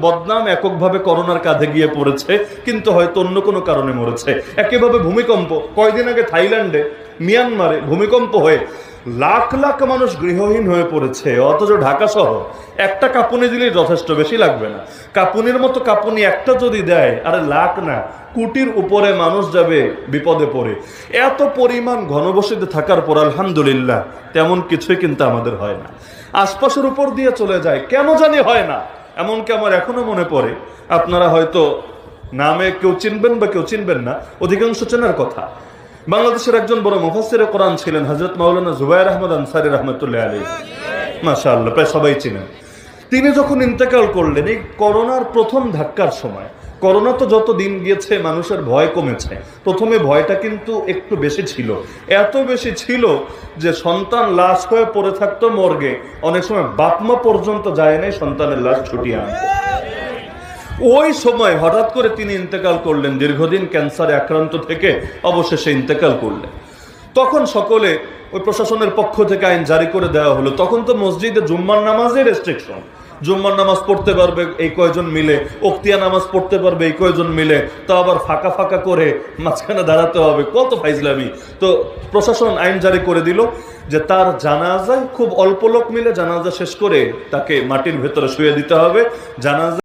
বদনাম এককভাবে করোনার কাঁধে গিয়ে পড়েছে, কিন্তু হয়তো অন্য কোনো কারণে মরেছে। একইভাবে ভূমিকম্প, কয়দিন আগে থাইল্যান্ডে, মিয়ানমারে ভূমিকম্প হয়ে লাখ লাখ মানুষ গৃহহীন হয়ে পড়েছে, অথচ ঢাকা শহর একটা কাঁপুনি দিলেই যথেষ্ট, বেশি লাগবে না। কাঁপুনির মতো কাঁপুনি একটা যদি দেয়, আরে লাখ না কোটির উপরে মানুষ যাবে বিপদে পড়ে। এত পরিমাণ ঘনবসতিতে থাকার পর আলহামদুলিল্লাহ তেমন কিছুই কিন্তু আমাদের হয় না, আশপাশের উপর দিয়ে চলে যায়, কেন জানি হয় না। এমনকি আমার এখনো মনে পড়ে, আপনারা হয়তো নামে কেউ চিনবেন বা কেউ চিনবেন না, অধিকাংশ চেনার কথা, বাংলাদেশের একজন বড় মুফাসসিরে কোরআন ছিলেন হযরত মাওলানা জুবায়ের আহমদ আনসারী রাহমাতুল্লাহ আলাইহি, মাশাআল্লাহ প্রায় সবাই চিনেন। তিনি যখন ইন্তেকাল করলেন এই করোনার প্রথম ধাক্কার সময়, করোনা তো যত দিন গিয়েছে মানুষের ভয় কমেছে, প্রথমে ভয়টা কিন্তু একটু বেশি ছিল, এত বেশি ছিল যে সন্তান লাশ হয়ে পড়ে থাকতো মর্গে, অনেক সময় বাপমা পর্যন্ত যায় নাই সন্তানের লাশ ছুটিয়ে আনতে। ওই সময় হঠাৎ করে তিনি ইন্তেকাল করলেন, দীর্ঘদিন ক্যান্সারে আক্রান্ত থেকে অবশেষে ইন্তেকাল করলেন। তখন সকলে ওই প্রশাসনের পক্ষ থেকে আইন জারি করে দেওয়া হলো। তখন তো মসজিদে জুম্মার নামাজে রেস্ট্রিকশন, জুম্মার নামাজ পড়তে পারবে এই কয়জন মিলে, ওক্তিয়া নামাজ পড়তে পারবে এই কয়জন মিলে, তা আবার ফাঁকা ফাঁকা করে মাঝখানে দাঁড়াতে হবে, কত ফাইজলামি। তো প্রশাসন আইন জারি করে দিল যে তার জানাজায় খুব অল্প লোক মিলে জানাজা শেষ করে তাকে মাটির ভেতরে শুয়ে দিতে হবে। জানাজা